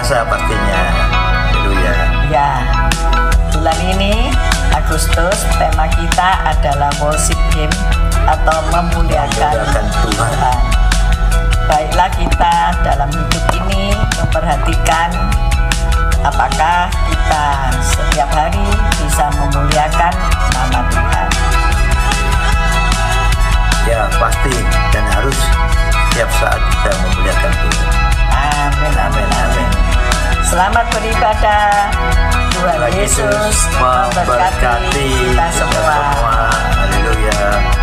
terasa pastinya. Haleluya. Ya, bulan ini Agustus tema kita adalah worship Him atau memuliakan Tuhan. Baiklah kita dalam hidup ini memperhatikan apakah kita setiap hari bisa memuliakan nama Tuhan. Ya pasti dan harus setiap saat kita memuliakan Tuhan. Amin, amin, amin. Selamat beribadah. Tuhan Yesus memberkati kita semua. Haleluya.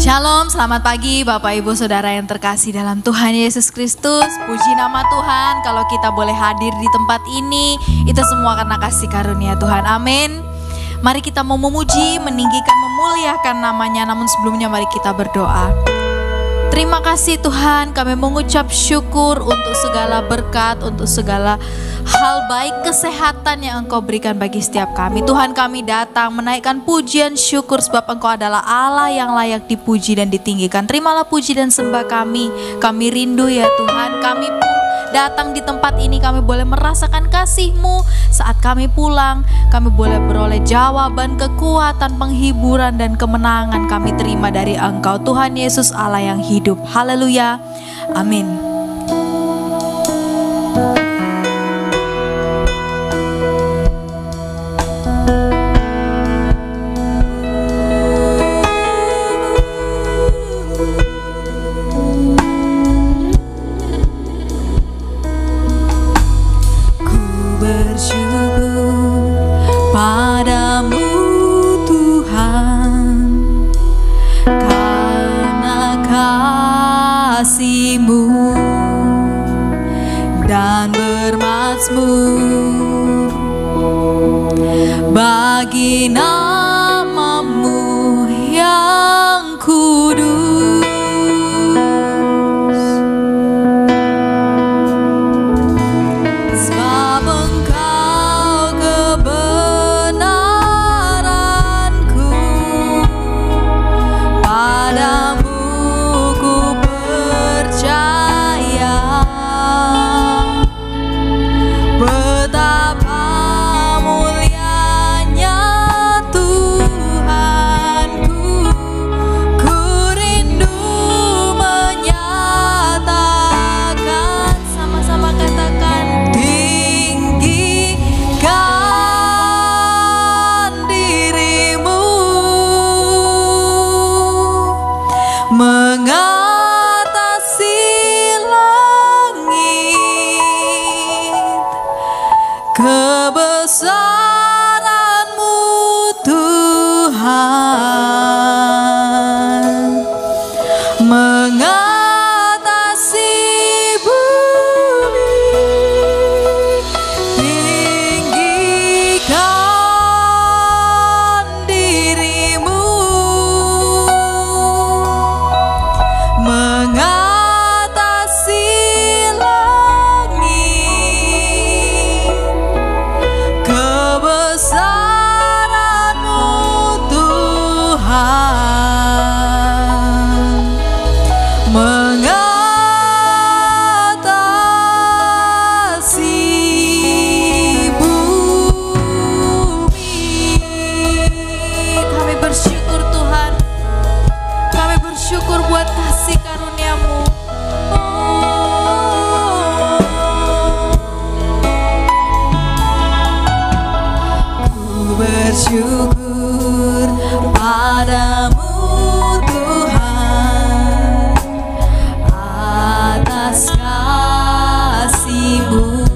Shalom, selamat pagi Bapak Ibu Saudara yang terkasih dalam Tuhan Yesus Kristus. Puji nama Tuhan, kalau kita boleh hadir di tempat ini, itu semua karena kasih karunia Tuhan. Amin. Mari kita mau memuji, meninggikan, memuliakan namanya. Namun sebelumnya mari kita berdoa. Terima kasih Tuhan, kami mengucap syukur untuk segala berkat, untuk segala hal baik, kesehatan yang Engkau berikan bagi setiap kami. Tuhan, kami datang menaikkan pujian syukur sebab Engkau adalah Allah yang layak dipuji dan ditinggikan. Terimalah puji dan sembah kami rindu ya Tuhan. Kami pun datang di tempat ini, kami boleh merasakan kasih-Mu. Saat kami pulang, kami boleh beroleh jawaban, kekuatan, penghiburan, dan kemenangan kami terima dari Engkau, Tuhan Yesus Allah yang hidup. Haleluya, amin. Dan bermazmur bagi nama-Mu yang kudus. Sebab Engkau kebenaranku, padamu ku percaya. Betapa mulianya Tuhanku, ku rindu menyatakan, sama-sama katakan, tinggikan dirimu, mengatasi langit, kebesaran-Mu Tuhan, mengatasi bumi. Tinggikan dirimu, mengatasi langit, kebesaran-Mu Tuhan, mengatasi bumi. Kami bersyukur Tuhan, kami bersyukur buat kasih karunia-Mu. Ku bersyukur padamu Tuhan atas kasih-Mu.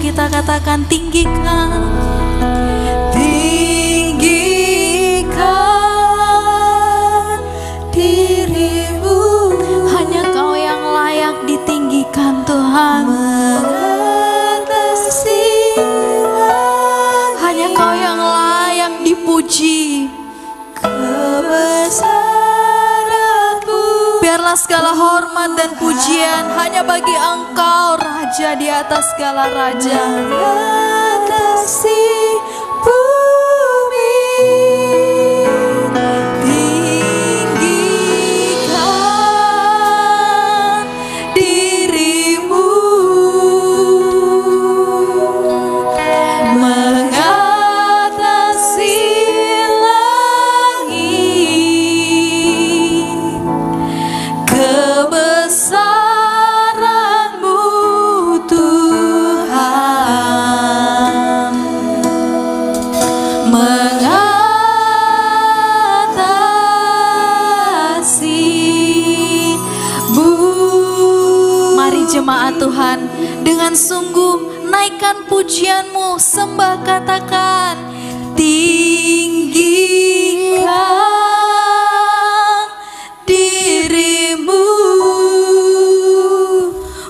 kita katakan tinggikan. Tinggikan dirimu. Hanya Kau yang layak ditinggikan Tuhan. Hanya Kau yang layak dipuji. Biarlah segala hormat dan pujian hanya bagi Engkau, Raja di atas segala raja. Kasih bumi, tinggikan dirimu, mengatasi kebesaran-Mu Tuhan, mengatasi bumi. Mari jemaat Tuhan, dengan sungguh naikkan pujian-Mu, sembah, katakan tinggikan dirimu,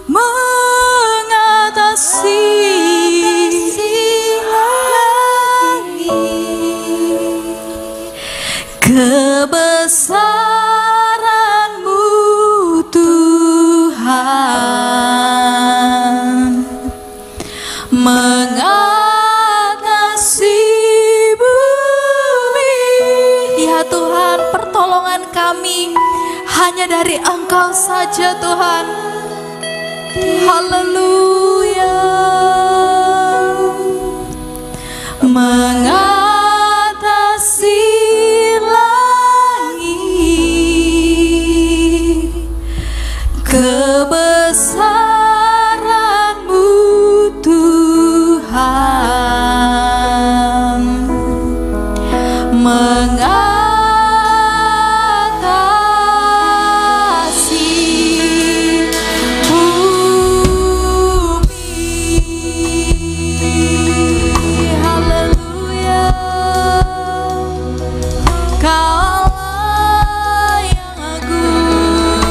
mengatasi kebesaran-Mu Tuhan, mengatasi bumi. Ya Tuhan, pertolongan kami hanya dari Engkau saja Tuhan. Haleluya. Mengatasi langit, kebesaran-Mu Tuhan, mengatasi bumi. Haleluya. Kaulah yang agung,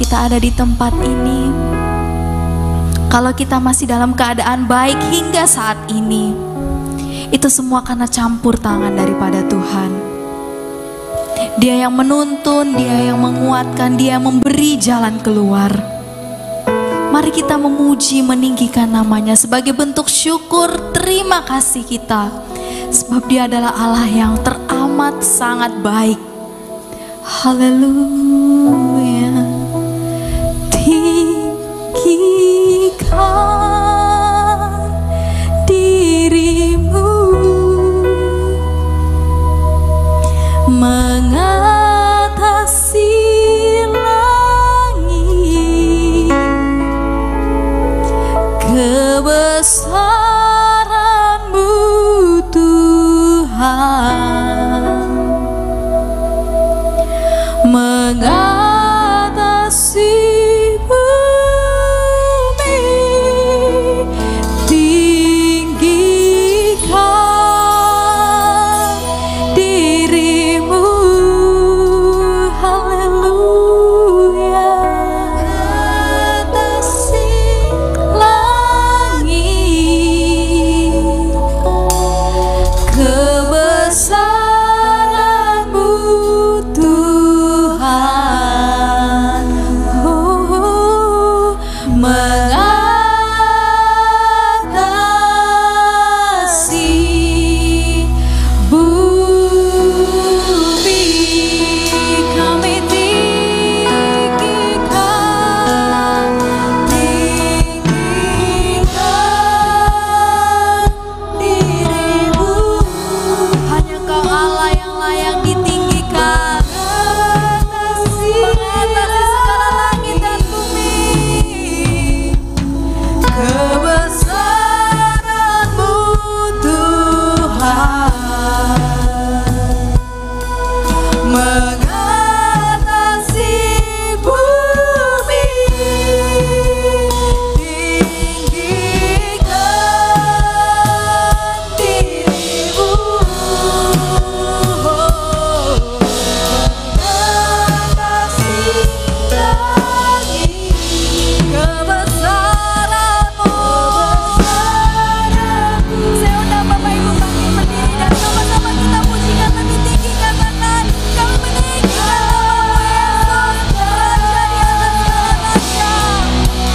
kita ada di tempat ini, kalau kita masih dalam keadaan baik hingga saat ini, itu semua karena campur tangan daripada Tuhan. Dia yang menuntun, Dia yang menguatkan, Dia yang memberi jalan keluar. Mari kita memuji, meninggikan namanya sebagai bentuk syukur, terima kasih kita. Sebab Dia adalah Allah yang teramat sangat baik. Haleluya. Tinggikan dirimu, mengatasi langit, kebesaran-Mu Tuhan, mengatasi bumi, tinggikan dirimu. Haleluya. Atasi langit, kebesaran-Mu Tuhan, mengatasi bumi. Kami tinggikan, dirimu. Hanya Kau Allah yang layak ditinggikan, mengatasi segala langit dan bumi, kebesaran-Mu Tuhan, mengatasi bumi, tinggikan dirimu, mengatasi langit, kebesaran-Mu. Saya undang Bapak Ibu bangkit berdiri dan sama-sama kita pujikan lebih tinggi, katakan kami meninggikan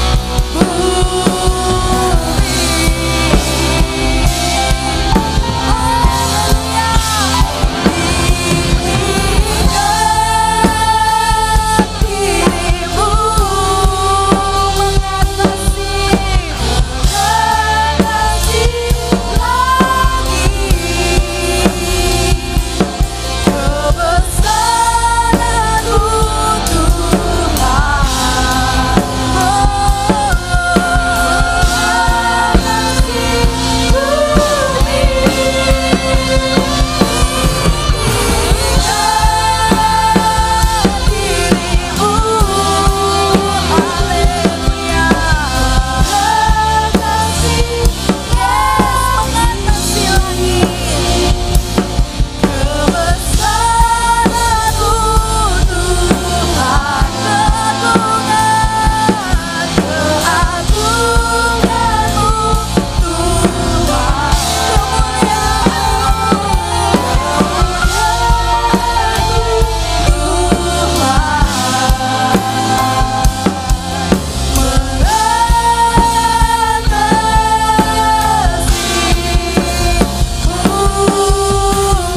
nama-Mu Yesus, Raja di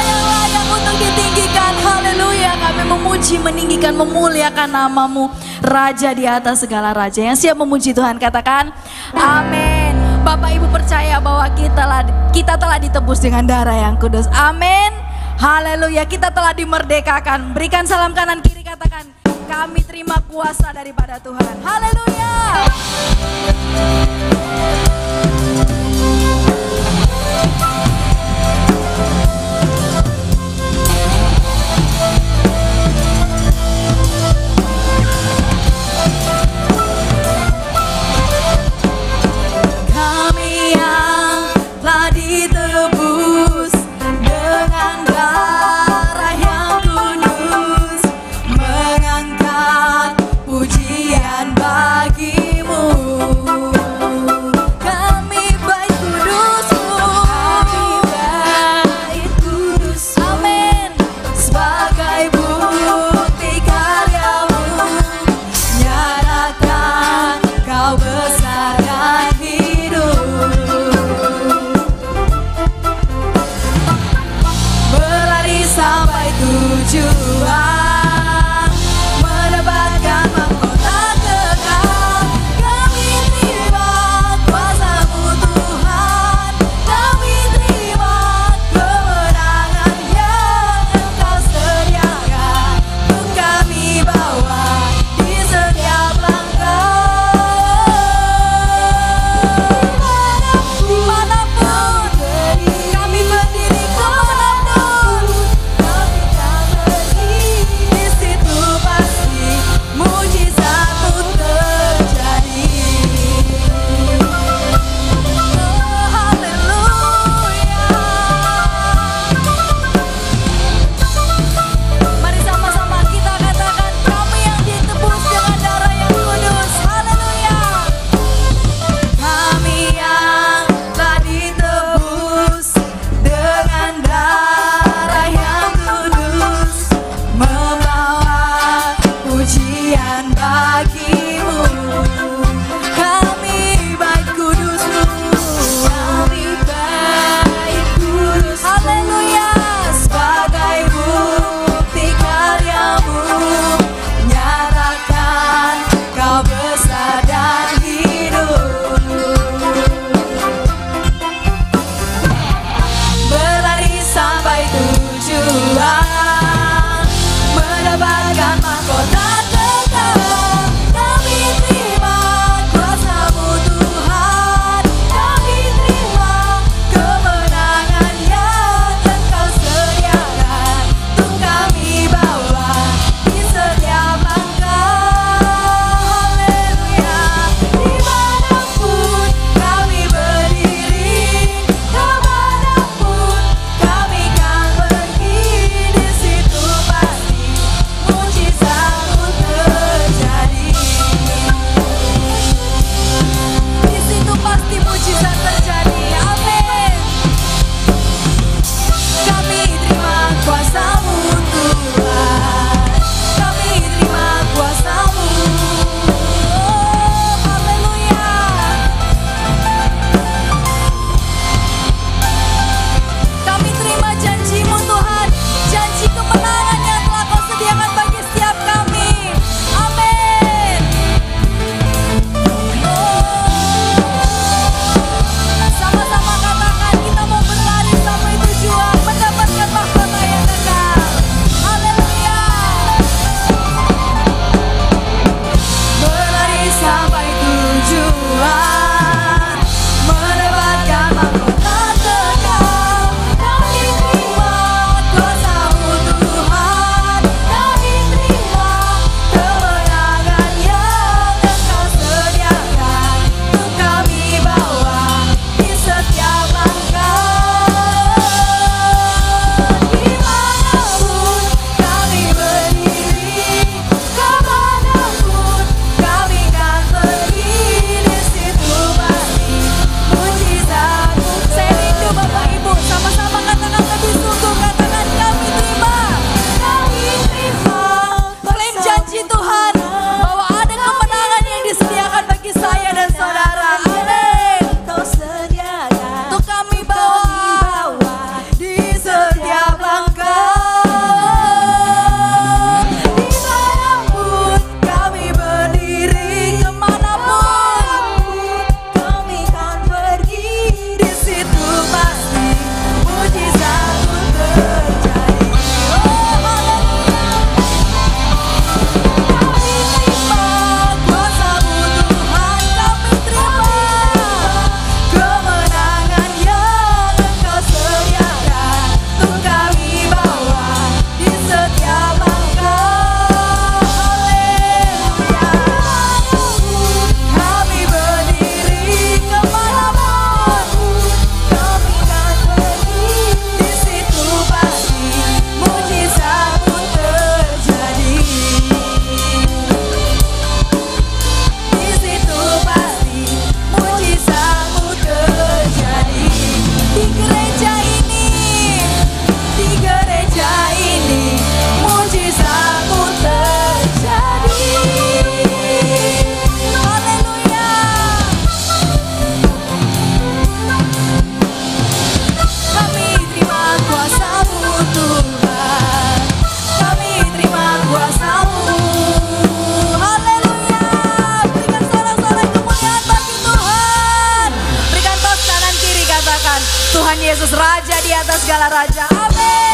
atas segala raja. Meninggikan, memuliakan nama-Mu, Raja di atas segala raja. Yang siap memuji Tuhan katakan amin. Bapak Ibu percaya bahwa kita telah ditebus dengan darah yang kudus. Amin. Haleluya. Kita telah dimerdekakan. Berikan salam kanan kiri, katakan kami terima kuasa daripada Tuhan. Haleluya. Tuhan Yesus, Raja di atas segala raja. Amin.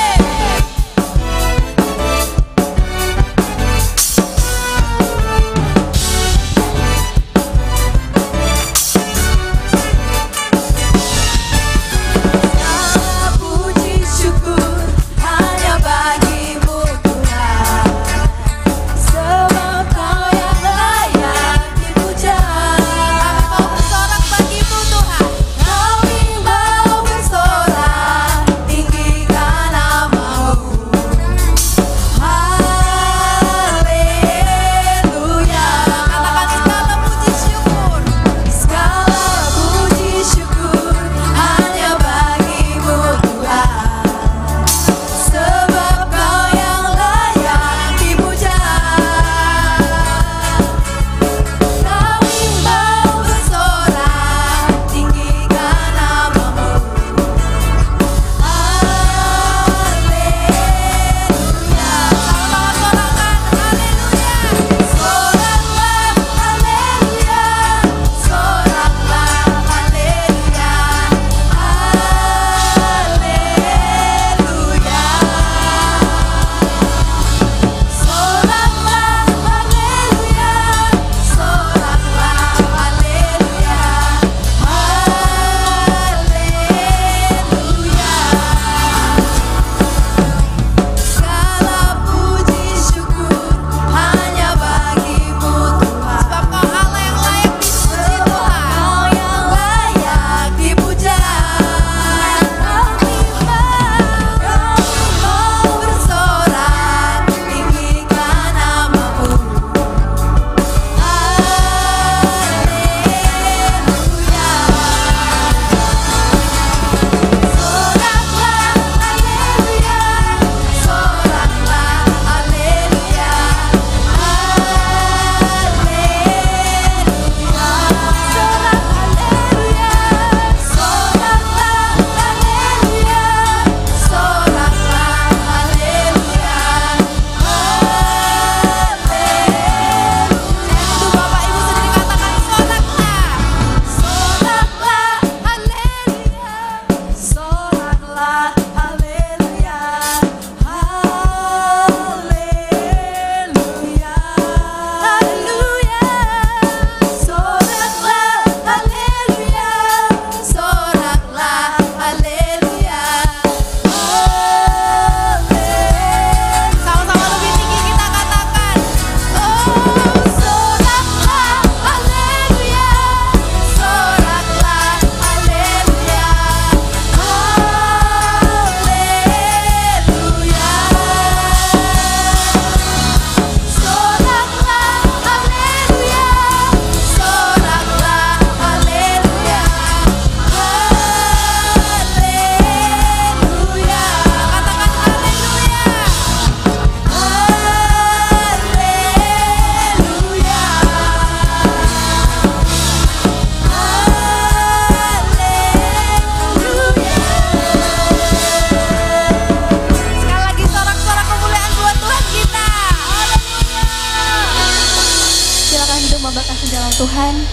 Tuhan.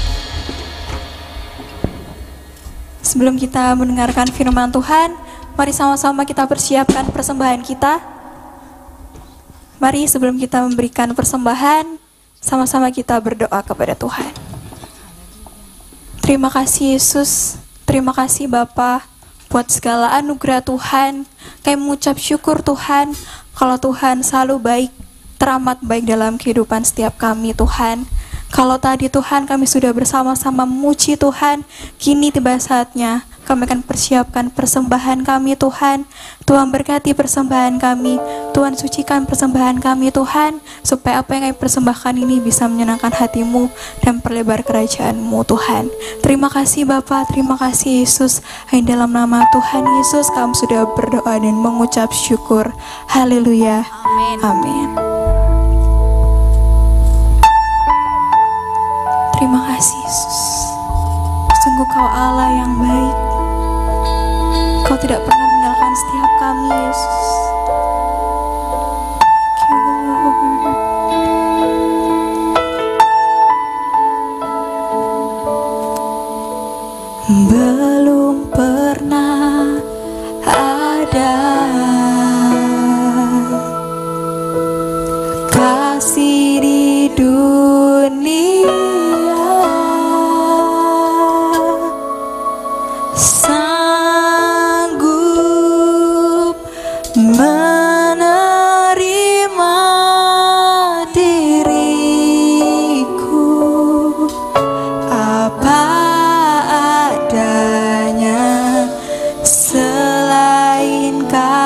Sebelum kita mendengarkan firman Tuhan, mari sama-sama kita persiapkan persembahan kita. Mari sebelum kita memberikan persembahan, sama-sama kita berdoa kepada Tuhan. Terima kasih Yesus, terima kasih Bapa buat segala anugerah Tuhan. Kami mengucap syukur Tuhan, kalau Tuhan selalu baik, teramat baik dalam kehidupan setiap kami Tuhan. Kalau tadi Tuhan kami sudah bersama-sama memuji Tuhan, kini tiba saatnya kami akan persiapkan persembahan kami Tuhan. Tuhan berkati persembahan kami, Tuhan sucikan persembahan kami Tuhan, supaya apa yang kami persembahkan ini bisa menyenangkan hati-Mu dan perlebar kerajaan-Mu Tuhan. Terima kasih Bapa, terima kasih Yesus. Hanya dalam nama Tuhan Yesus kami sudah berdoa dan mengucap syukur. Haleluya. Amin. Amin. Terima kasih Yesus. Sungguh Kau Allah yang baik. Kau tidak pernah meninggalkan setiap kami Yesus. Thank you, Lord. Belum pernah ada kasih di dunia, sanggup menerima diriku apa adanya, selain kau.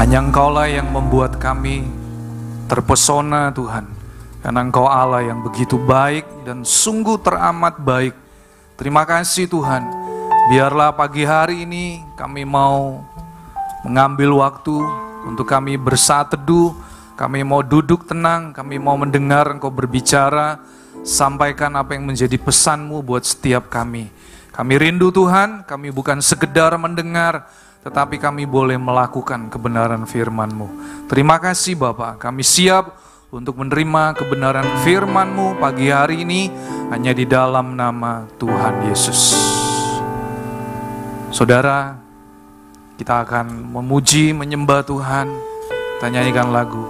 Hanya Engkaulah yang membuat kami terpesona Tuhan, karena Engkau Allah yang begitu baik dan sungguh teramat baik. Terima kasih Tuhan. Biarlah pagi hari ini kami mau mengambil waktu untuk kami bersaat teduh, kami mau duduk tenang, kami mau mendengar Engkau berbicara, sampaikan apa yang menjadi pesan-Mu buat setiap kami. Kami rindu Tuhan, kami bukan sekedar mendengar, tetapi kami boleh melakukan kebenaran firman-Mu. Terima kasih Bapa, kami siap untuk menerima kebenaran firman-Mu pagi hari ini, hanya di dalam nama Tuhan Yesus. Saudara, kita akan memuji, menyembah Tuhan. Kita nyanyikan lagu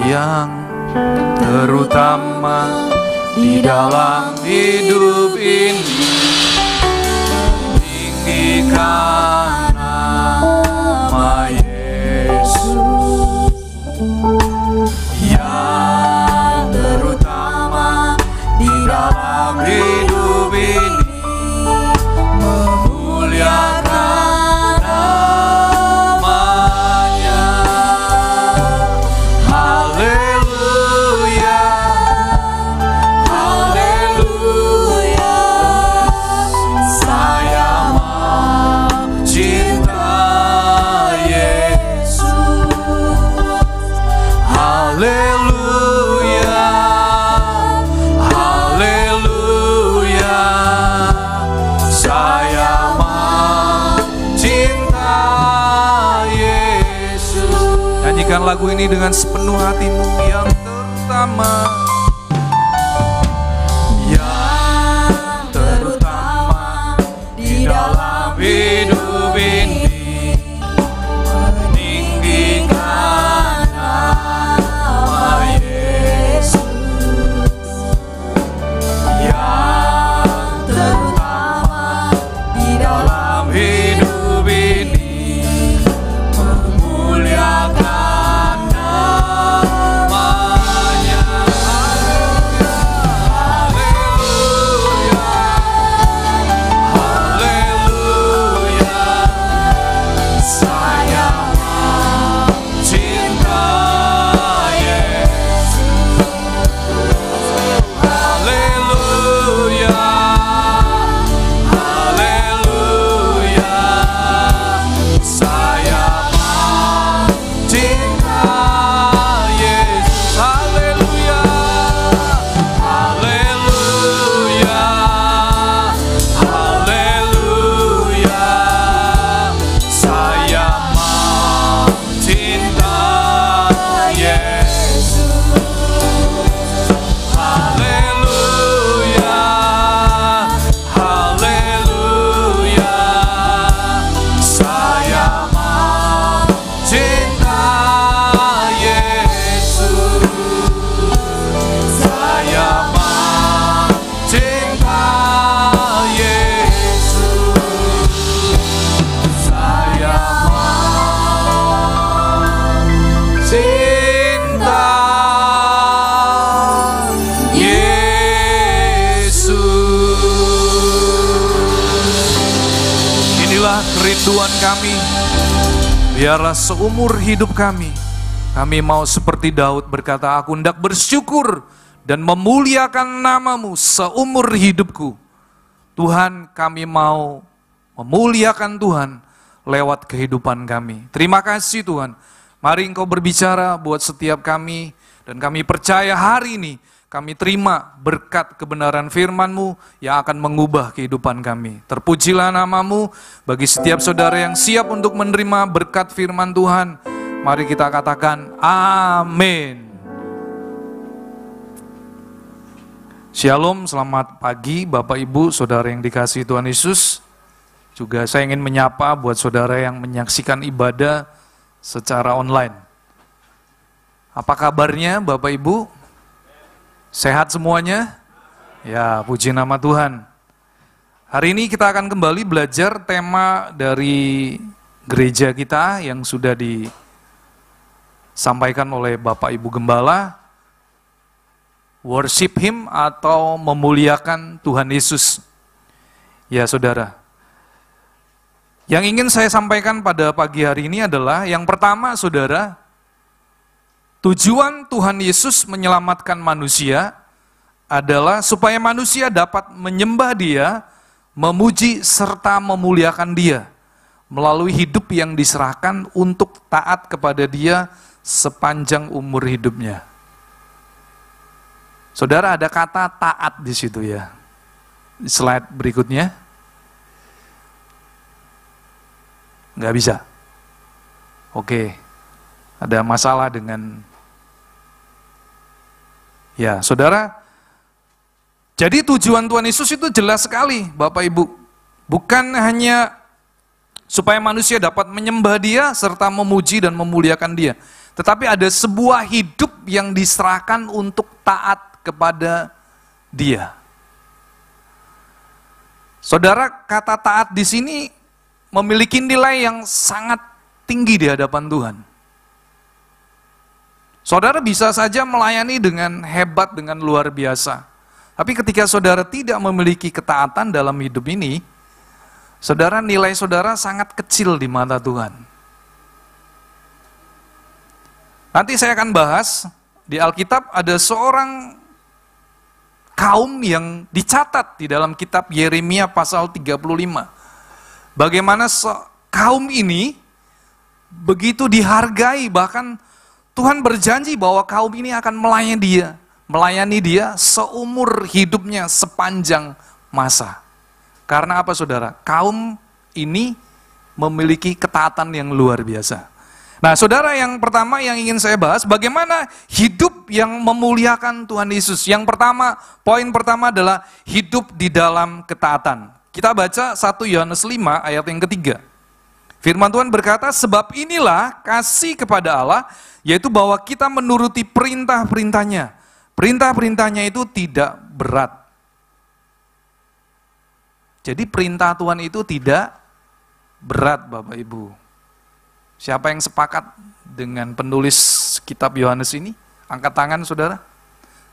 yang terutama di dalam hidup ini, tinggikan nama Yesus. Yang terutama di dalam hidup ini, memuliakan namanya. Haleluya, haleluya. Saya mau cinta Yesus. Haleluya, haleluya. Saya mau cinta Yesus. Nyanyikan lagu ini dengan sepenuh hatimu. Yang terutama, yang terutama di dalam hidup ini, meninggikan nama Yesus. Yang terutama di dalam hidup ini, memuliakan namanya. Haleluya, haleluya. Saya mau cinta Yesus. Haleluya, haleluya. Saya mau cinta Yesus. Haleluya, haleluya, haleluya. Saya mau cinta Yesus. Haleluya, haleluya. Saya mau cinta Yesus. Saya mau cinta Yesus. Saya mau cinta Yesus. Inilah kerinduan kami. Biarlah seumur hidup kami mau seperti Daud berkata, aku hendak bersyukur dan memuliakan namamu seumur hidupku. Tuhan, kami mau memuliakan Tuhan lewat kehidupan kami. Terima kasih Tuhan. Mari Engkau berbicara buat setiap kami, dan kami percaya hari ini kami terima berkat kebenaran firman-Mu yang akan mengubah kehidupan kami. Terpujilah namamu bagi setiap saudara yang siap untuk menerima berkat firman Tuhan. Mari kita katakan amin. Shalom, selamat pagi Bapak Ibu, saudara yang dikasihi Tuhan Yesus. Juga saya ingin menyapa buat saudara yang menyaksikan ibadah secara online. Apa kabarnya Bapak Ibu? Sehat semuanya? Ya, puji nama Tuhan. Hari ini kita akan kembali belajar tema dari gereja kita yang sudah disampaikan oleh Bapak Ibu Gembala. Worship Him atau memuliakan Tuhan Yesus. Ya saudara, Yang ingin saya sampaikan pada pagi hari ini adalah yang pertama, saudara, tujuan Tuhan Yesus menyelamatkan manusia adalah supaya manusia dapat menyembah Dia, memuji serta memuliakan Dia melalui hidup yang diserahkan untuk taat kepada Dia sepanjang umur hidupnya. Saudara, ada kata taat di situ ya. Slide berikutnya. Nggak bisa. Oke, ada masalah dengan... Ya, saudara, jadi tujuan Tuhan Yesus itu jelas sekali, Bapak Ibu. Bukan hanya supaya manusia dapat menyembah Dia serta memuji dan memuliakan Dia, tetapi ada sebuah hidup yang diserahkan untuk taat kepada Dia. Saudara, kata taat di sini memiliki nilai yang sangat tinggi di hadapan Tuhan. Saudara bisa saja melayani dengan hebat, dengan luar biasa. Tapi ketika saudara tidak memiliki ketaatan dalam hidup ini, saudara, nilai saudara sangat kecil di mata Tuhan. Nanti saya akan bahas, di Alkitab ada seorang kaum yang dicatat di dalam kitab Yeremia pasal 35. Bagaimana kaum ini begitu dihargai, bahkan Tuhan berjanji bahwa kaum ini akan melayani dia seumur hidupnya sepanjang masa. Karena apa saudara? Kaum ini memiliki ketaatan yang luar biasa. Nah saudara, yang pertama yang ingin saya bahas, bagaimana hidup yang memuliakan Tuhan Yesus. Yang pertama, poin pertama adalah hidup di dalam ketaatan. Kita baca 1 Yohanes 5 ayat yang ketiga. Firman Tuhan berkata, sebab inilah kasih kepada Allah, yaitu bahwa kita menuruti perintah-perintahnya. Perintah-perintahnya itu tidak berat. Jadi perintah Tuhan itu tidak berat, Bapak Ibu. Siapa yang sepakat dengan penulis kitab Yohanes ini? Angkat tangan saudara.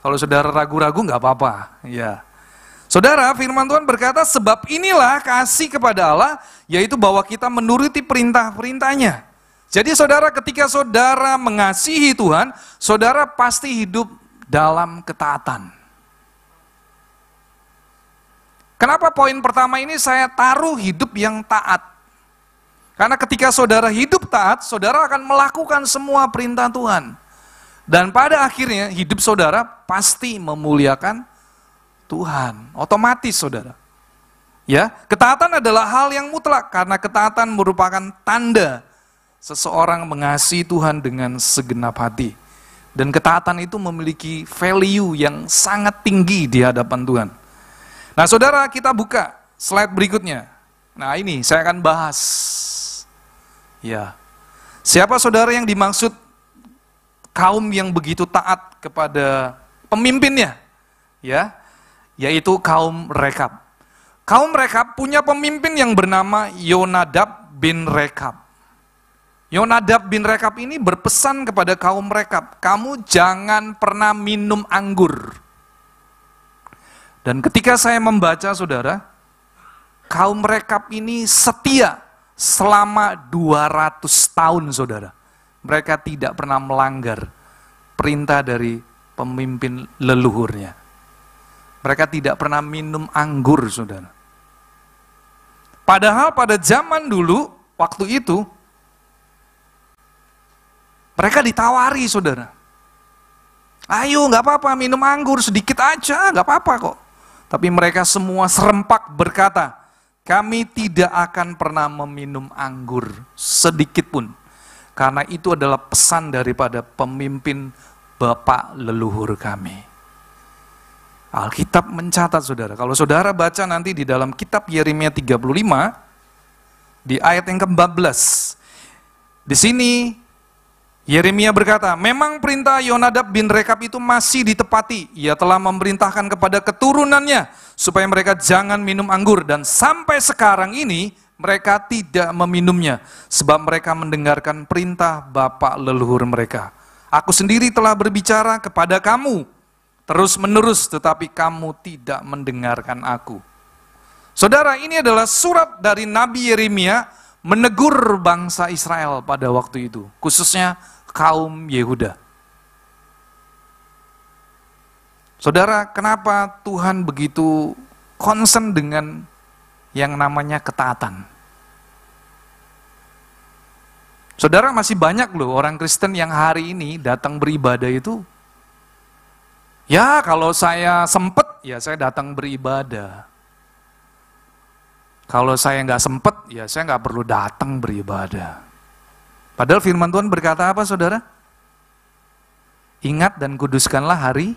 Kalau saudara ragu-ragu nggak apa-apa. Ya. Saudara, firman Tuhan berkata, sebab inilah kasih kepada Allah, yaitu bahwa kita menuruti perintah-perintahnya. Jadi saudara, ketika saudara mengasihi Tuhan, saudara pasti hidup dalam ketaatan. Kenapa poin pertama ini saya taruh hidup yang taat? Karena ketika saudara hidup taat, saudara akan melakukan semua perintah Tuhan. Dan pada akhirnya hidup saudara pasti memuliakan Tuhan, otomatis saudara. Ya, ketaatan adalah hal yang mutlak karena ketaatan merupakan tanda seseorang mengasihi Tuhan dengan segenap hati. Dan ketaatan itu memiliki value yang sangat tinggi di hadapan Tuhan. Nah, saudara, kita buka slide berikutnya. Nah, ini saya akan bahas. Ya. Siapa saudara yang dimaksud kaum yang begitu taat kepada pemimpinnya? Ya. Yaitu kaum Rekab. Kaum Rekab punya pemimpin yang bernama Yonadab bin Rekab. Yonadab bin Rekab ini berpesan kepada kaum Rekab, kamu jangan pernah minum anggur. Dan ketika saya membaca saudara, kaum Rekab ini setia selama 200 tahun saudara. Mereka tidak pernah melanggar perintah dari pemimpin leluhurnya. Mereka tidak pernah minum anggur, saudara. Padahal pada zaman dulu, waktu itu, mereka ditawari, saudara. Ayo, nggak apa-apa, minum anggur sedikit aja, nggak apa-apa kok. Tapi mereka semua serempak berkata, kami tidak akan pernah meminum anggur sedikit pun. Karena itu adalah pesan daripada pemimpin bapak leluhur kami. Alkitab mencatat saudara, kalau saudara baca nanti di dalam kitab Yeremia 35, di ayat yang ke-14, di sini Yeremia berkata, memang perintah Yonadab bin Rekab itu masih ditepati, ia telah memerintahkan kepada keturunannya, supaya mereka jangan minum anggur, dan sampai sekarang ini mereka tidak meminumnya, sebab mereka mendengarkan perintah bapak leluhur mereka. Aku sendiri telah berbicara kepada kamu, terus menerus, tetapi kamu tidak mendengarkan aku. Saudara, ini adalah surat dari Nabi Yeremia menegur bangsa Israel pada waktu itu, khususnya kaum Yehuda. Saudara, kenapa Tuhan begitu concern dengan yang namanya ketaatan? Saudara, masih banyak loh orang Kristen yang hari ini datang beribadah itu, ya kalau saya sempet, ya saya datang beribadah. Kalau saya nggak sempet, ya saya nggak perlu datang beribadah. Padahal firman Tuhan berkata apa, saudara? Ingat dan kuduskanlah hari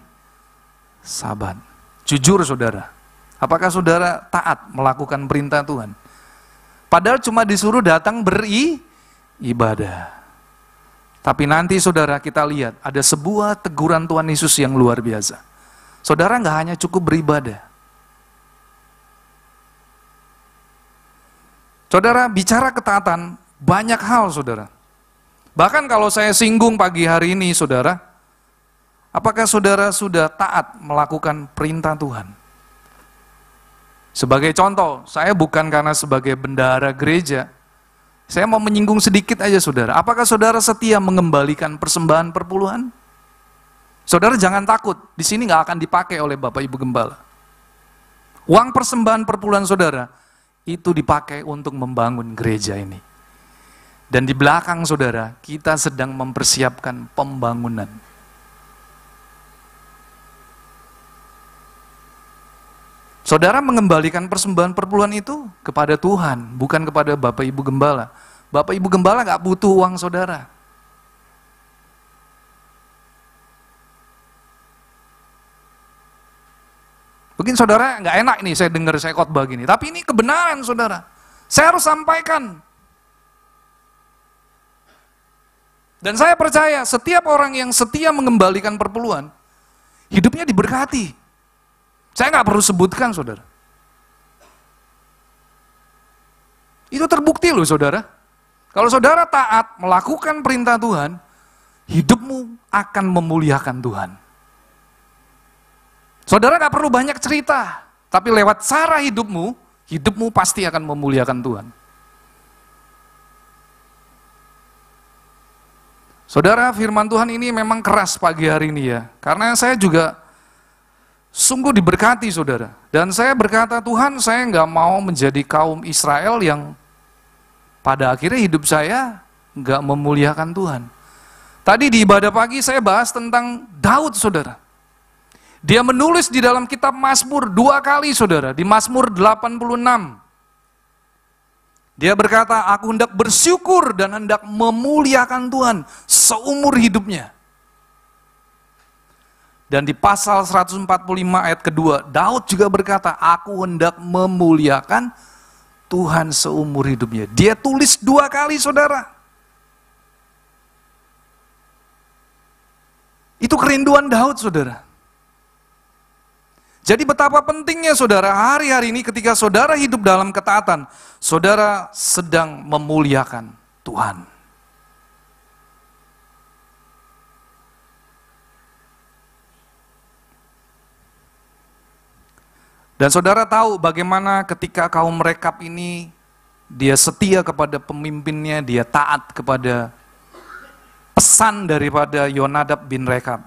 Sabat. Jujur saudara, apakah saudara taat melakukan perintah Tuhan? Padahal cuma disuruh datang beribadah. Tapi nanti saudara kita lihat ada sebuah teguran Tuhan Yesus yang luar biasa. Saudara nggak hanya cukup beribadah. Saudara bicara ketaatan banyak hal saudara. Bahkan kalau saya singgung pagi hari ini saudara, apakah saudara sudah taat melakukan perintah Tuhan? Sebagai contoh, saya bukan karena sebagai bendahara gereja, saya mau menyinggung sedikit aja saudara. Apakah saudara setia mengembalikan persembahan perpuluhan? Saudara jangan takut, di sini nggak akan dipakai oleh Bapak Ibu Gembala. Uang persembahan perpuluhan saudara, itu dipakai untuk membangun gereja ini. Dan di belakang saudara, kita sedang mempersiapkan pembangunan. Saudara mengembalikan persembahan perpuluhan itu kepada Tuhan, bukan kepada Bapak Ibu Gembala. Bapak Ibu Gembala gak butuh uang saudara. Mungkin saudara gak enak nih saya dengar saya khotbah gini, tapi ini kebenaran saudara. Saya harus sampaikan. Dan saya percaya setiap orang yang setia mengembalikan perpuluhan, hidupnya diberkati. Saya nggak perlu sebutkan, saudara. Itu terbukti loh, saudara. Kalau saudara taat melakukan perintah Tuhan, hidupmu akan memuliakan Tuhan. Saudara nggak perlu banyak cerita, tapi lewat cara hidupmu, hidupmu pasti akan memuliakan Tuhan. Saudara, firman Tuhan ini memang keras pagi hari ini ya, karena saya juga sungguh diberkati saudara. Dan saya berkata, Tuhan saya nggak mau menjadi kaum Israel yang pada akhirnya hidup saya nggak memuliakan Tuhan. Tadi di ibadah pagi saya bahas tentang Daud saudara. Dia menulis di dalam kitab Mazmur 2 kali saudara, di Mazmur 86. Dia berkata, aku hendak bersyukur dan hendak memuliakan Tuhan seumur hidupnya. Dan di pasal 145 ayat kedua, Daud juga berkata, aku hendak memuliakan Tuhan seumur hidupnya. Dia tulis 2 kali saudara. Itu kerinduan Daud saudara. Jadi betapa pentingnya saudara hari-hari ini ketika saudara hidup dalam ketaatan, saudara sedang memuliakan Tuhan. Dan saudara tahu bagaimana ketika kaum Rekab ini, dia setia kepada pemimpinnya, dia taat kepada pesan daripada Yonadab bin Rekab.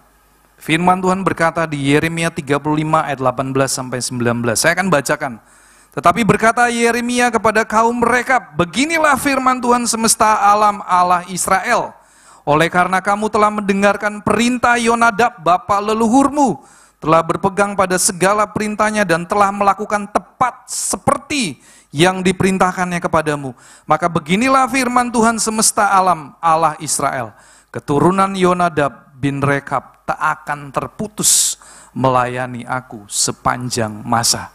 Firman Tuhan berkata di Yeremia 35 ayat 18-19, saya akan bacakan. Tetapi berkata Yeremia kepada kaum Rekab, beginilah firman Tuhan semesta alam Allah Israel. Oleh karena kamu telah mendengarkan perintah Yonadab bapa leluhurmu, telah berpegang pada segala perintahnya dan telah melakukan tepat seperti yang diperintahkannya kepadamu. Maka beginilah firman Tuhan semesta alam Allah Israel. Keturunan Yonadab bin Rekab tak akan terputus melayani aku sepanjang masa.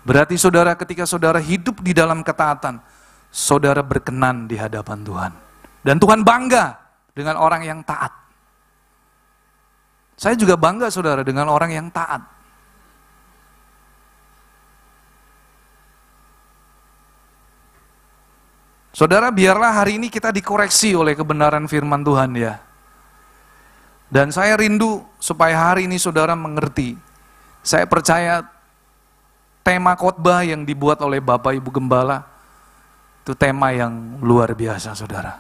Berarti saudara ketika saudara hidup di dalam ketaatan, saudara berkenan di hadapan Tuhan. Dan Tuhan bangga dengan orang yang taat. Saya juga bangga saudara dengan orang yang taat. Saudara, biarlah hari ini kita dikoreksi oleh kebenaran firman Tuhan ya. Dan saya rindu supaya hari ini saudara mengerti. Saya percaya tema khotbah yang dibuat oleh Bapak Ibu Gembala Itu tema yang luar biasa, saudara.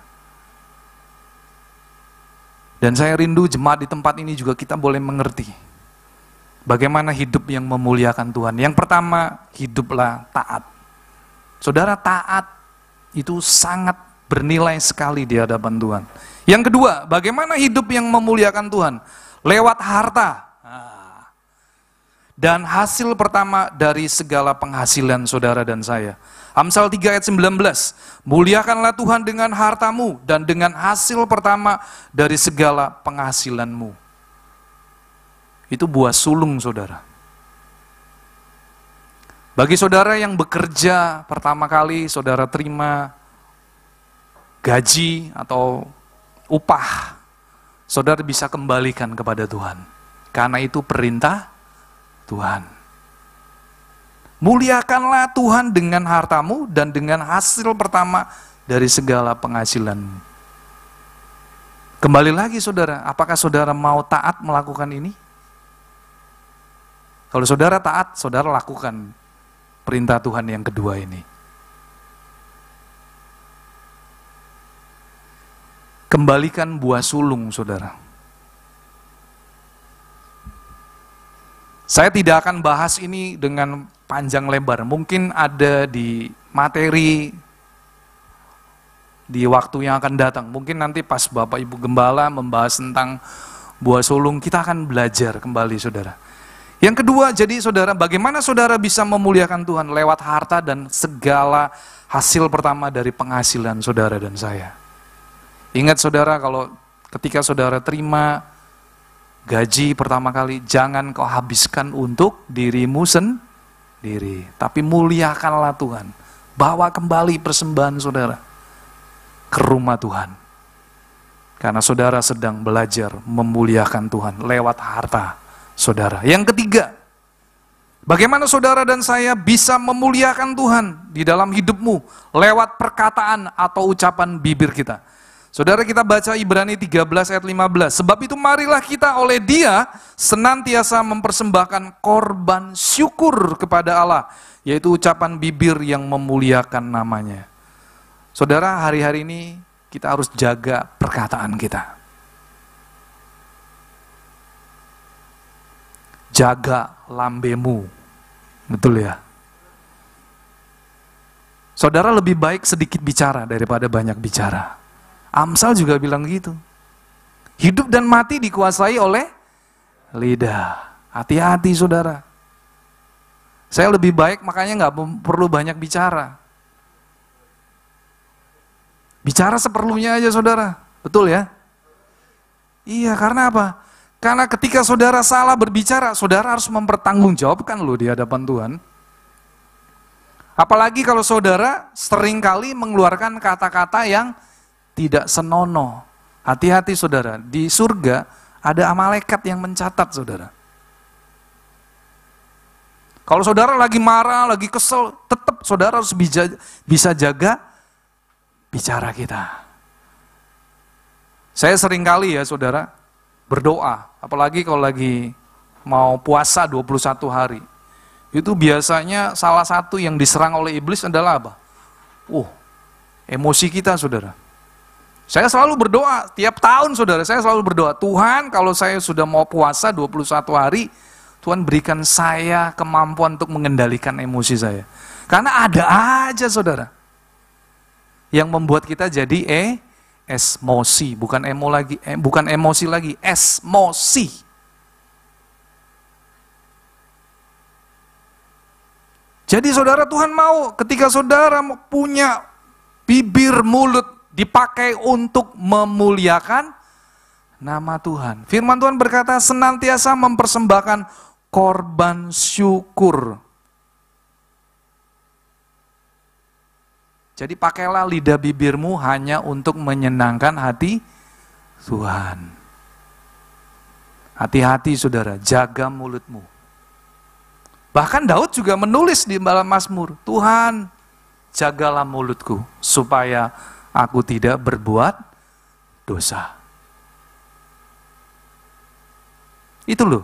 Dan saya rindu jemaat di tempat ini juga kita boleh mengerti bagaimana hidup yang memuliakan Tuhan. Yang pertama, hiduplah taat. Saudara, taat itu sangat bernilai sekali di hadapan Tuhan. Yang kedua, bagaimana hidup yang memuliakan Tuhan? Lewat harta. Dan hasil pertama dari segala penghasilan saudara dan saya. Amsal 3 ayat 19, muliakanlah Tuhan dengan hartamu dan dengan hasil pertama dari segala penghasilanmu. Itu buah sulung, saudara. Bagi saudara yang bekerja pertama kali, saudara terima gaji atau upah, saudara bisa kembalikan kepada Tuhan. Karena itu perintah Tuhan. Muliakanlah Tuhan dengan hartamu dan dengan hasil pertama dari segala penghasilanmu. Kembali lagi saudara, apakah saudara mau taat melakukan ini? Kalau saudara taat, saudara lakukan perintah Tuhan yang kedua ini. Kembalikan buah sulung, saudara. Saya tidak akan bahas ini dengan panjang lebar. Mungkin ada di materi di waktu yang akan datang. Mungkin nanti pas Bapak Ibu Gembala membahas tentang buah sulung, kita akan belajar kembali, saudara. Yang kedua, jadi saudara, bagaimana saudara bisa memuliakan Tuhan lewat harta dan segala hasil pertama dari penghasilan saudara dan saya. Ingat saudara, kalau ketika saudara terima gaji pertama kali, jangan kau habiskan untuk dirimu sendiri, tapi muliakanlah Tuhan. Bawa kembali persembahan saudara ke rumah Tuhan. Karena saudara sedang belajar memuliakan Tuhan lewat harta saudara. Yang ketiga, bagaimana saudara dan saya bisa memuliakan Tuhan di dalam hidupmu lewat perkataan atau ucapan bibir kita. Saudara, kita baca Ibrani 13 ayat 15. Sebab itu marilah kita oleh Dia senantiasa mempersembahkan korban syukur kepada Allah, yaitu ucapan bibir yang memuliakan namanya. Saudara, hari-hari ini kita harus jaga perkataan kita. Jaga lambemu. Betul ya? Saudara, lebih baik sedikit bicara daripada banyak bicara. Amsal juga bilang gitu. Hidup dan mati dikuasai oleh lidah. Hati-hati saudara. Saya lebih baik makanya nggak perlu banyak bicara. Bicara seperlunya aja saudara. Betul ya? Iya, karena apa? Karena ketika saudara salah berbicara, saudara harus mempertanggungjawabkan loh di hadapan Tuhan. Apalagi kalau saudara seringkali mengeluarkan kata-kata yang tidak senonoh. Hati-hati saudara, di surga ada malaikat yang mencatat saudara. Kalau saudara lagi marah, lagi kesel, tetap saudara harus bisa jaga bicara kita. Saya seringkali ya saudara berdoa, apalagi kalau lagi mau puasa 21 hari. Itu biasanya salah satu yang diserang oleh iblis adalah apa? Emosi kita saudara. Saya selalu berdoa, tiap tahun saudara, saya selalu berdoa, Tuhan kalau saya sudah mau puasa 21 hari, Tuhan berikan saya kemampuan untuk mengendalikan emosi saya. Karena ada aja saudara, yang membuat kita jadi esmosi, bukan emosi lagi, esmosi. Jadi saudara, Tuhan mau ketika saudara punya bibir, mulut, dipakai untuk memuliakan nama Tuhan. Firman Tuhan berkata, senantiasa mempersembahkan korban syukur. Jadi pakailah lidah bibirmu hanya untuk menyenangkan hati Tuhan. Hati-hati saudara, jaga mulutmu. Bahkan Daud juga menulis di dalam Mazmur, Tuhan jagalah mulutku supaya aku tidak berbuat dosa. Itu loh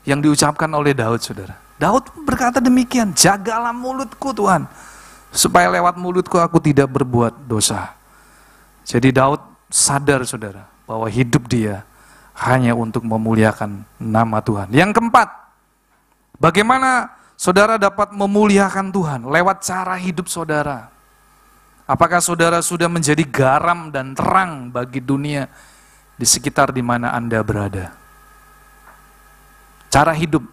yang diucapkan oleh Daud saudara. Daud berkata demikian, jagalah mulutku Tuhan supaya lewat mulutku aku tidak berbuat dosa. Jadi Daud sadar saudara, bahwa hidup dia hanya untuk memuliakan nama Tuhan. Yang keempat, bagaimana saudara dapat memuliakan Tuhan? Lewat cara hidup saudara. Apakah saudara sudah menjadi garam dan terang bagi dunia di sekitar di mana Anda berada? Cara hidup.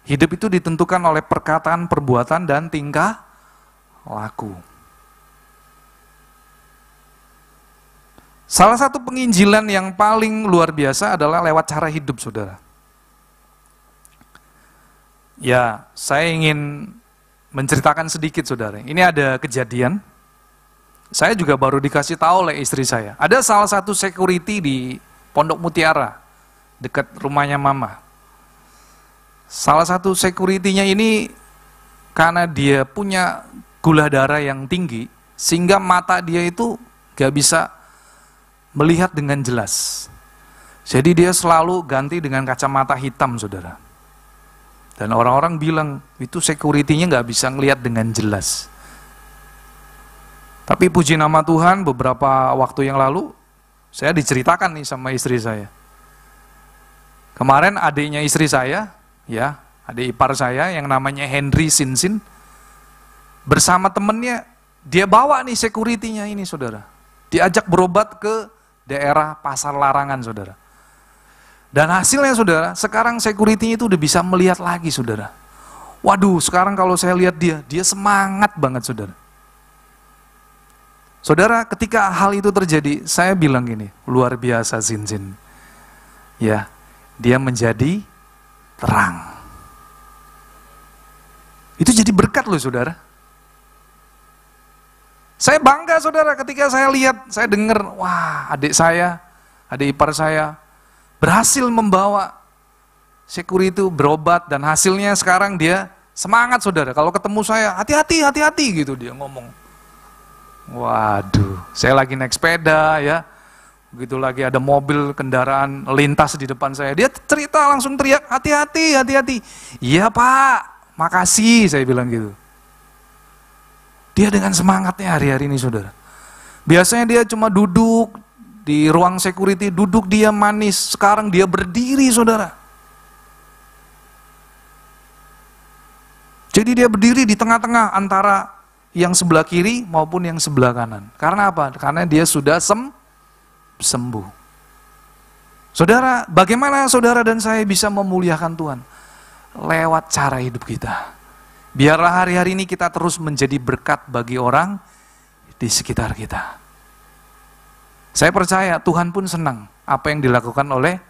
Hidup itu ditentukan oleh perkataan, perbuatan, dan tingkah laku. Salah satu penginjilan yang paling luar biasa adalah lewat cara hidup saudara. Ya, saya ingin menceritakan sedikit saudara. Ini ada kejadian. Saya juga baru dikasih tahu oleh istri saya. Ada salah satu security di Pondok Mutiara, dekat rumahnya mama. Salah satu security-nya ini karena dia punya gula darah yang tinggi, sehingga mata dia itu gak bisa melihat dengan jelas. Jadi dia selalu ganti dengan kacamata hitam saudara. Dan orang-orang bilang, itu security-nya gak bisa ngelihat dengan jelas. Tapi puji nama Tuhan, beberapa waktu yang lalu, saya diceritakan nih sama istri saya. Kemarin adiknya istri saya, ya, adik ipar saya yang namanya Henry Sinsin, bersama temennya, dia bawa nih security-nya ini saudara. Diajak berobat ke daerah Pasar Larangan saudara. Dan hasilnya saudara, sekarang security-nya itu udah bisa melihat lagi saudara. Waduh, sekarang kalau saya lihat dia semangat banget saudara. Saudara, ketika hal itu terjadi, saya bilang gini, luar biasa Sinsin. Ya, dia menjadi terang. Itu jadi berkat loh saudara. Saya bangga saudara ketika saya lihat, saya dengar, wah adik ipar saya berhasil membawa security itu berobat dan hasilnya sekarang dia semangat saudara. Kalau ketemu saya, hati-hati gitu dia ngomong. Waduh, saya lagi naik sepeda ya, begitu lagi ada mobil kendaraan lintas di depan saya, dia cerita langsung teriak, hati-hati. Iya Pak, makasih, saya bilang gitu. Dia dengan semangatnya hari-hari ini saudara. Biasanya dia cuma duduk di ruang security, duduk dia manis, sekarang dia berdiri saudara. Jadi dia berdiri di tengah-tengah antara yang sebelah kiri maupun yang sebelah kanan. Karena apa? Karena dia sudah sembuh. Saudara, bagaimana saudara dan saya bisa memuliakan Tuhan? Lewat cara hidup kita. Biarlah hari-hari ini kita terus menjadi berkat bagi orang di sekitar kita. Saya percaya Tuhan pun senang apa yang dilakukan oleh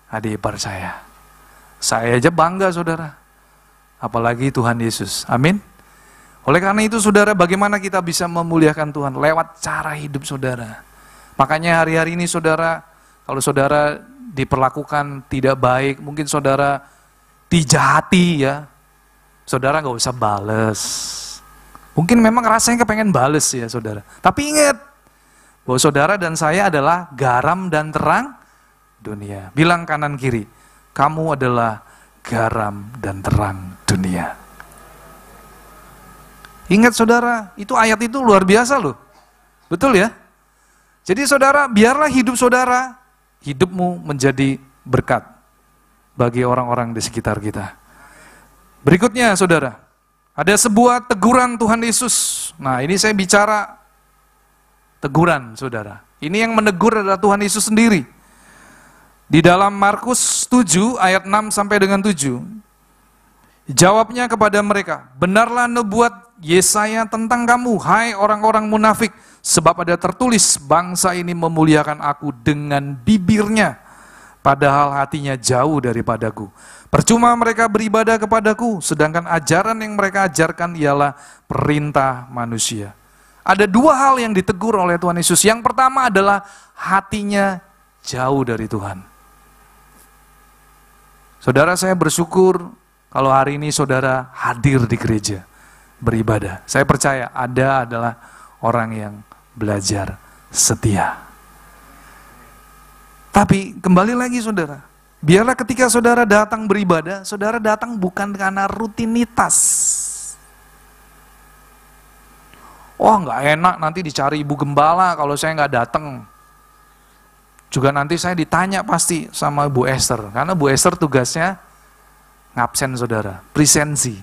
adik ipar saya. Saya aja bangga saudara. Apalagi Tuhan Yesus. Amin. Oleh karena itu saudara, bagaimana kita bisa memuliakan Tuhan? Lewat cara hidup saudara. Makanya hari-hari ini saudara, kalau saudara diperlakukan tidak baik, mungkin saudara dijahati ya, saudara gak usah bales. Mungkin memang rasanya kepengen bales ya saudara. Tapi ingat, bahwa saudara dan saya adalah garam dan terang dunia. Bilang kanan kiri, kamu adalah garam dan terang dunia. Ingat saudara, itu ayat itu luar biasa loh. Betul ya? Jadi saudara, biarlah hidup saudara, hidupmu menjadi berkat bagi orang-orang di sekitar kita. Berikutnya saudara, ada sebuah teguran Tuhan Yesus. Nah ini saya bicara teguran saudara. Ini yang menegur adalah Tuhan Yesus sendiri. Di dalam Markus 7 ayat 6 sampai dengan 7. Jawabnya kepada mereka, benarlah nubuat Yesaya tentang kamu, hai orang-orang munafik, sebab ada tertulis, bangsa ini memuliakan aku dengan bibirnya, padahal hatinya jauh daripadaku. Percuma mereka beribadah kepadaku, sedangkan ajaran yang mereka ajarkan ialah perintah manusia. Ada dua hal yang ditegur oleh Tuhan Yesus. Yang pertama adalah hatinya jauh dari Tuhan. Saudara, saya bersyukur kalau hari ini saudara hadir di gereja, beribadah. Saya percaya Anda adalah orang yang belajar setia. Tapi kembali lagi saudara, biarlah ketika saudara datang beribadah, saudara datang bukan karena rutinitas. Wah, nggak enak nanti dicari ibu gembala kalau saya nggak datang. Juga nanti saya ditanya pasti sama Bu Esther, karena Bu Esther tugasnya ngabsen saudara, presensi.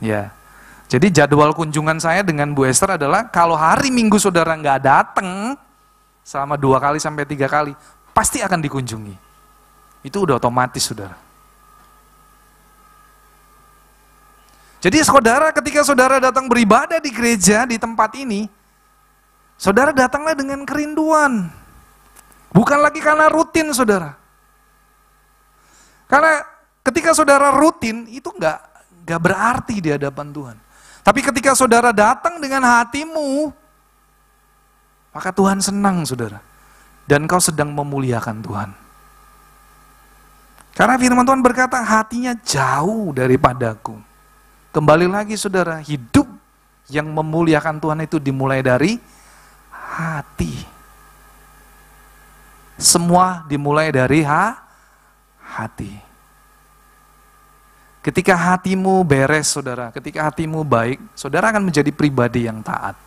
Ya, jadi jadwal kunjungan saya dengan Bu Esther adalah kalau hari Minggu saudara nggak datang selama 2 kali sampai 3 kali, pasti akan dikunjungi. Itu udah otomatis saudara. Jadi saudara, ketika saudara datang beribadah di gereja, di tempat ini, saudara datanglah dengan kerinduan. Bukan lagi karena rutin saudara. Karena ketika saudara rutin, itu nggak berarti di hadapan Tuhan. Tapi ketika saudara datang dengan hatimu, maka Tuhan senang saudara. Dan kau sedang memuliakan Tuhan. Karena firman Tuhan berkata, hatinya jauh daripadaku. Kembali lagi saudara, hidup yang memuliakan Tuhan itu dimulai dari hati. Semua dimulai dari hati. Ketika hatimu beres saudara, ketika hatimu baik, saudara akan menjadi pribadi yang taat.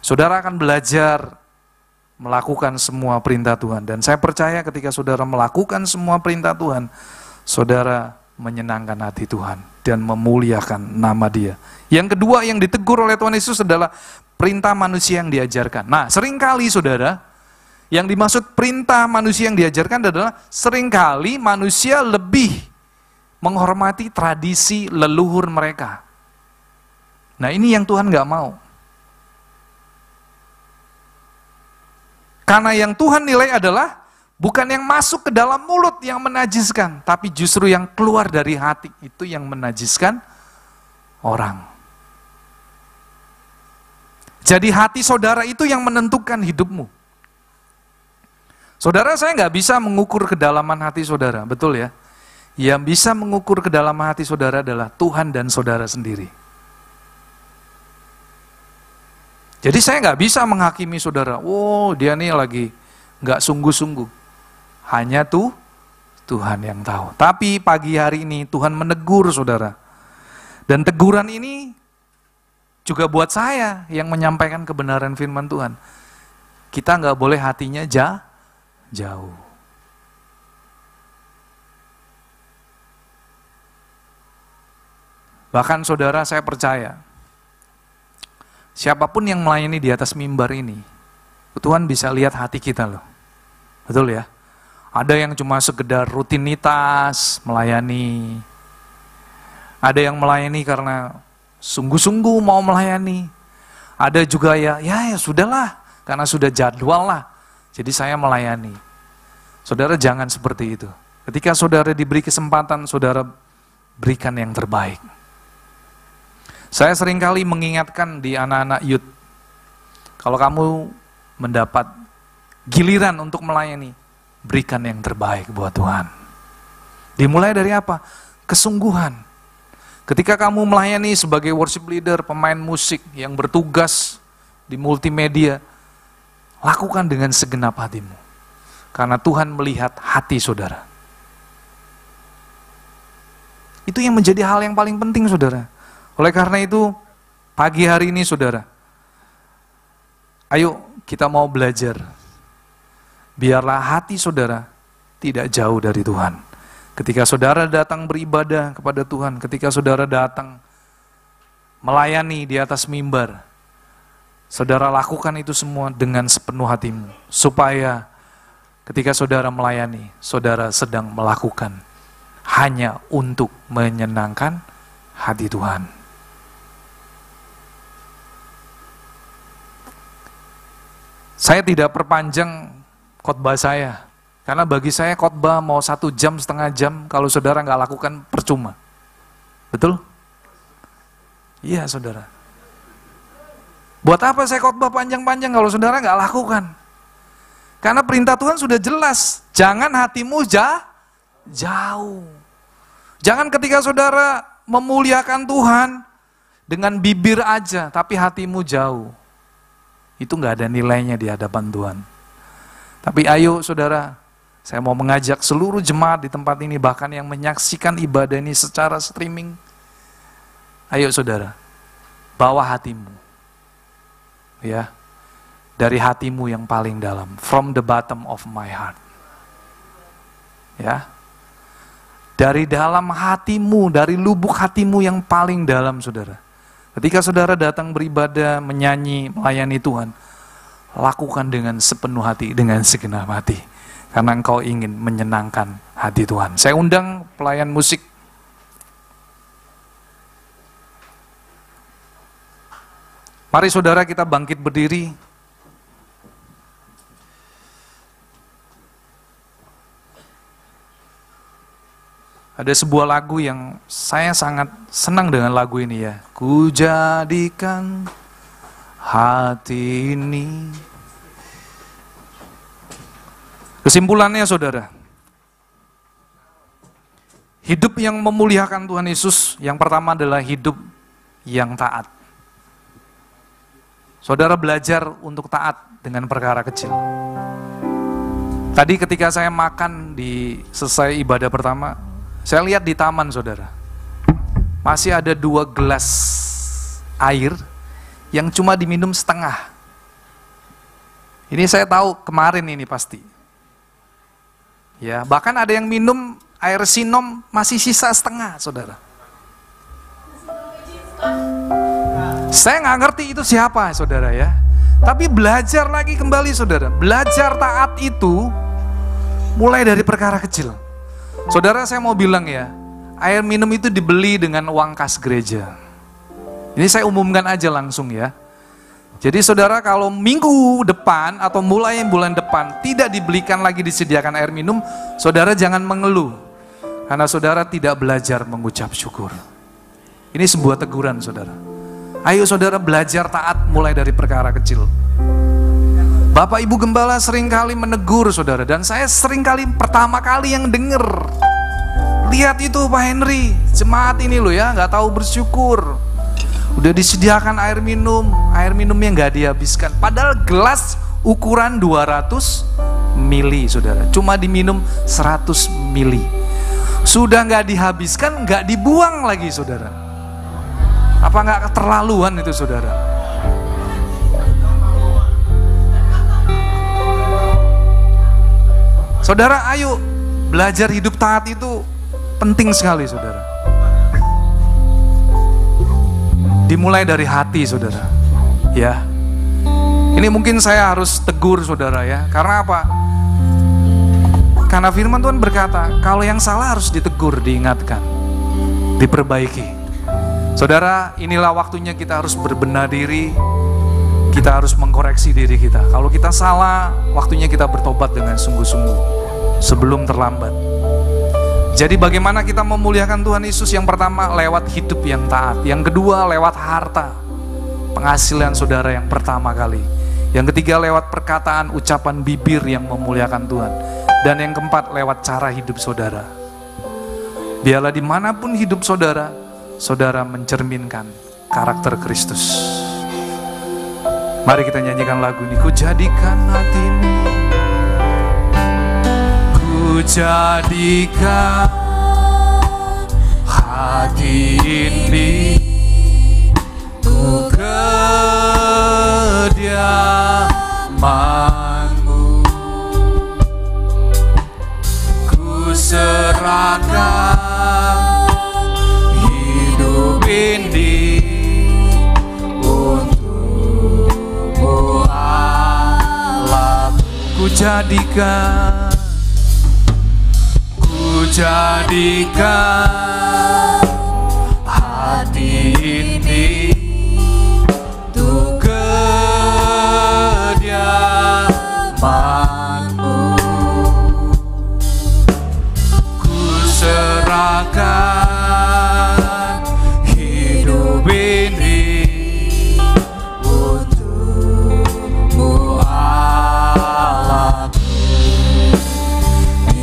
Saudara akan belajar melakukan semua perintah Tuhan. Dan saya percaya ketika saudara melakukan semua perintah Tuhan, saudara menyenangkan hati Tuhan dan memuliakan nama Dia. Yang kedua yang ditegur oleh Tuhan Yesus adalah perintah manusia yang diajarkan. Nah, seringkali saudara, yang dimaksud perintah manusia yang diajarkan adalah seringkali manusia lebih menghormati tradisi leluhur mereka. Nah, ini yang Tuhan gak mau. Karena yang Tuhan nilai adalah bukan yang masuk ke dalam mulut yang menajiskan, tapi justru yang keluar dari hati itu yang menajiskan orang. Jadi hati saudara itu yang menentukan hidupmu. Saudara, saya nggak bisa mengukur kedalaman hati saudara, betul ya? Yang bisa mengukur kedalaman hati saudara adalah Tuhan dan saudara sendiri. Jadi saya nggak bisa menghakimi saudara, oh dia nih lagi nggak sungguh-sungguh. Hanya Tuhan yang tahu. Tapi pagi hari ini Tuhan menegur saudara. Dan teguran ini juga buat saya yang menyampaikan kebenaran firman Tuhan. Kita nggak boleh hatinya jauh. Bahkan saudara, saya percaya siapapun yang melayani di atas mimbar ini, Tuhan bisa lihat hati kita loh. Betul ya? Ada yang cuma sekedar rutinitas melayani. Ada yang melayani karena sungguh-sungguh mau melayani. Ada juga ya sudahlah, karena sudah jadwal lah. Jadi saya melayani. Saudara, jangan seperti itu. Ketika saudara diberi kesempatan, saudara berikan yang terbaik. Saya seringkali mengingatkan di anak-anak youth, kalau kamu mendapat giliran untuk melayani, berikan yang terbaik buat Tuhan. Dimulai dari apa? Kesungguhan. Ketika kamu melayani sebagai worship leader, pemain musik yang bertugas di multimedia, lakukan dengan segenap hatimu. Karena Tuhan melihat hati saudara. Itu yang menjadi hal yang paling penting saudara. Oleh karena itu, pagi hari ini saudara, ayo kita mau belajar. Biarlah hati saudara tidak jauh dari Tuhan. Ketika saudara datang beribadah kepada Tuhan, ketika saudara datang melayani di atas mimbar, saudara lakukan itu semua dengan sepenuh hatimu. Supaya ketika saudara melayani, saudara sedang melakukan hanya untuk menyenangkan hati Tuhan. Saya tidak perpanjang khotbah saya, karena bagi saya khotbah mau 1 jam, setengah jam, kalau saudara nggak lakukan percuma. Betul? Iya saudara. Buat apa saya khotbah panjang-panjang kalau saudara nggak lakukan? Karena perintah Tuhan sudah jelas, jangan hatimu jauh. Jangan ketika saudara memuliakan Tuhan dengan bibir aja, tapi hatimu jauh. Itu nggak ada nilainya di hadapan Tuhan. Tapi ayo saudara, saya mau mengajak seluruh jemaat di tempat ini, bahkan yang menyaksikan ibadah ini secara streaming. Ayo saudara, Bawa hatimu. Ya. Dari hatimu yang paling dalam. From the bottom of my heart. Ya. Dari dalam hatimu, dari lubuk hatimu yang paling dalam, saudara. Ketika saudara datang beribadah, menyanyi, melayani Tuhan, lakukan dengan sepenuh hati, dengan segenap hati. Karena engkau ingin menyenangkan hati Tuhan. Saya undang pelayan musik. Mari saudara kita bangkit berdiri. Ada sebuah lagu yang saya sangat senang dengan lagu ini ya. Ku jadikan hati ini. Kesimpulannya saudara, hidup yang memuliakan Tuhan Yesus yang pertama adalah hidup yang taat. Saudara belajar untuk taat dengan perkara kecil. Tadi ketika saya makan di selesai ibadah pertama, saya lihat di taman saudara, masih ada 2 gelas air yang cuma diminum setengah. Ini saya tahu kemarin ini pasti. Ya, bahkan ada yang minum air sinom masih sisa setengah saudara. Saya nggak ngerti itu siapa saudara ya. Tapi belajar lagi kembali saudara. Belajar taat itu mulai dari perkara kecil. Saudara saya mau bilang ya, air minum itu dibeli dengan uang kas gereja. Ini saya umumkan aja langsung ya. Jadi saudara kalau minggu depan atau mulai bulan depan tidak dibelikan lagi disediakan air minum, saudara jangan mengeluh. Karena saudara tidak belajar mengucap syukur. Ini sebuah teguran saudara. Ayo saudara belajar taat mulai dari perkara kecil. Bapak Ibu Gembala seringkali menegur saudara, dan saya seringkali pertama kali yang denger. Lihat itu Pak Henry, jemaat ini loh ya, nggak tahu bersyukur. Udah disediakan air minumnya nggak dihabiskan. Padahal gelas ukuran 200 mili saudara, cuma diminum 100 mili. Sudah nggak dihabiskan, nggak dibuang lagi saudara. Apa nggak keterlaluan itu saudara? Saudara, ayo belajar hidup taat itu penting sekali, saudara. Dimulai dari hati, saudara. Ya, ini mungkin saya harus tegur, saudara ya. Karena apa? Karena firman Tuhan berkata, kalau yang salah harus ditegur, diingatkan, diperbaiki. Saudara, inilah waktunya kita harus berbenah diri. Kita harus mengkoreksi diri kita. Kalau kita salah, waktunya kita bertobat dengan sungguh-sungguh sebelum terlambat. Jadi bagaimana kita memuliakan Tuhan Yesus? Yang pertama lewat hidup yang taat. Yang kedua lewat harta, penghasilan saudara yang pertama kali. Yang ketiga lewat perkataan, ucapan bibir yang memuliakan Tuhan. Dan yang keempat lewat cara hidup saudara. Biarlah dimanapun hidup saudara, saudara mencerminkan karakter Kristus. Mari kita nyanyikan lagu ini. Ku jadikan hatimu, ku jadikan hati ini untuk kediamanmu. Ku serahkan hidup ini untukmu Allah. Ku jadikan hati ini untuk kediamanmu. Ku serahkan hidup ini untukmu Allah.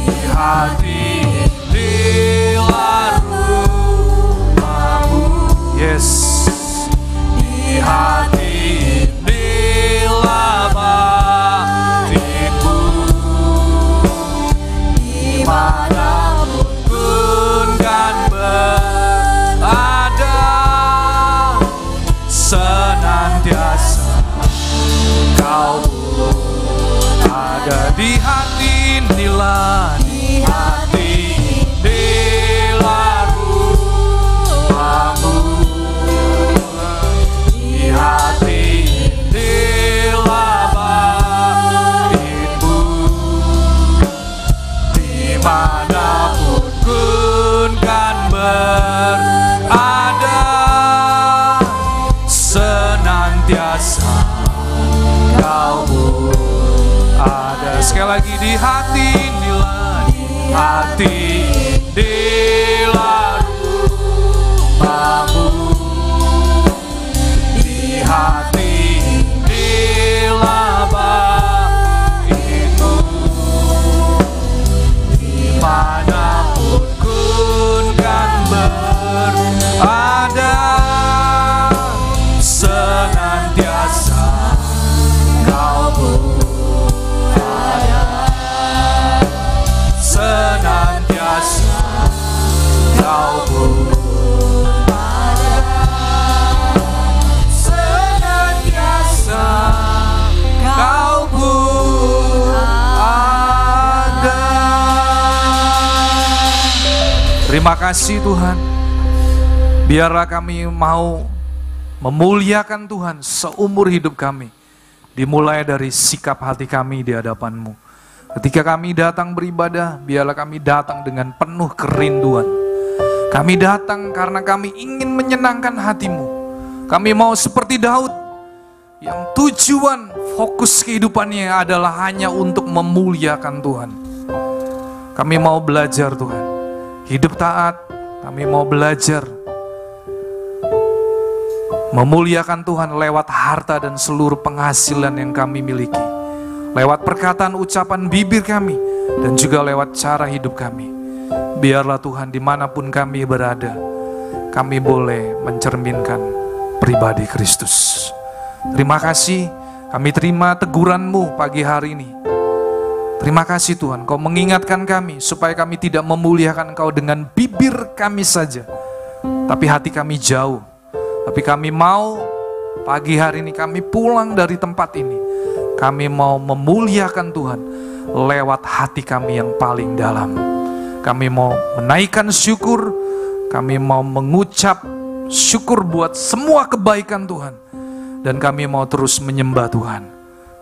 Di hati inilah lagi di hati inilah, di hati inilah rumahmu, di hati inilah baitmu, dimanapun kun kan berada, senantiasa kau berada, senantiasa kau berada, senantiasa kau berada. Terima kasih Tuhan. Biarlah kami mau memuliakan Tuhan seumur hidup kami. Dimulai dari sikap hati kami di hadapan-Mu. Ketika kami datang beribadah, biarlah kami datang dengan penuh kerinduan. Kami datang karena kami ingin menyenangkan hati-Mu. Kami mau seperti Daud, yang tujuan fokus kehidupannya adalah hanya untuk memuliakan Tuhan. Kami mau belajar Tuhan, hidup taat. Kami mau belajar memuliakan Tuhan lewat harta dan seluruh penghasilan yang kami miliki, lewat perkataan ucapan bibir kami, dan juga lewat cara hidup kami. Biarlah Tuhan dimanapun kami berada, kami boleh mencerminkan pribadi Kristus. Terima kasih, kami terima teguran-Mu pagi hari ini. Terima kasih Tuhan, Kau mengingatkan kami supaya kami tidak memuliakan Kau dengan bibir kami saja, tapi hati kami jauh. Tapi kami mau pagi hari ini kami pulang dari tempat ini, kami mau memuliakan Tuhan lewat hati kami yang paling dalam. Kami mau menaikkan syukur, kami mau mengucap syukur buat semua kebaikan Tuhan, dan kami mau terus menyembah Tuhan.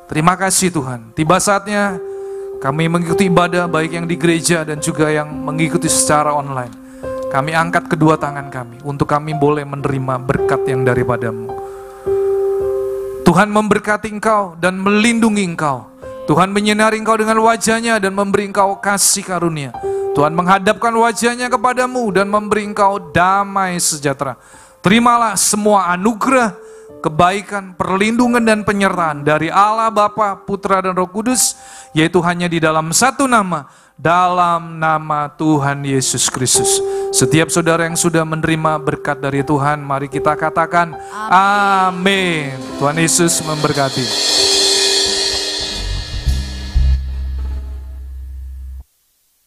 Terima kasih Tuhan. Tiba saatnya kami mengikuti ibadah baik yang di gereja dan juga yang mengikuti secara online. Kami angkat kedua tangan kami untuk kami boleh menerima berkat yang daripada-Mu. Tuhan memberkati engkau dan melindungi engkau. Tuhan menyinari engkau dengan wajah-Nya dan memberi engkau kasih karunia. Tuhan menghadapkan wajah-Nya kepadamu dan memberi engkau damai sejahtera. Terimalah semua anugerah, kebaikan, perlindungan dan penyertaan dari Allah Bapa, Putra dan Roh Kudus, yaitu hanya di dalam satu nama, dalam nama Tuhan Yesus Kristus. Setiap saudara yang sudah menerima berkat dari Tuhan, mari kita katakan amin. Tuhan Yesus memberkati.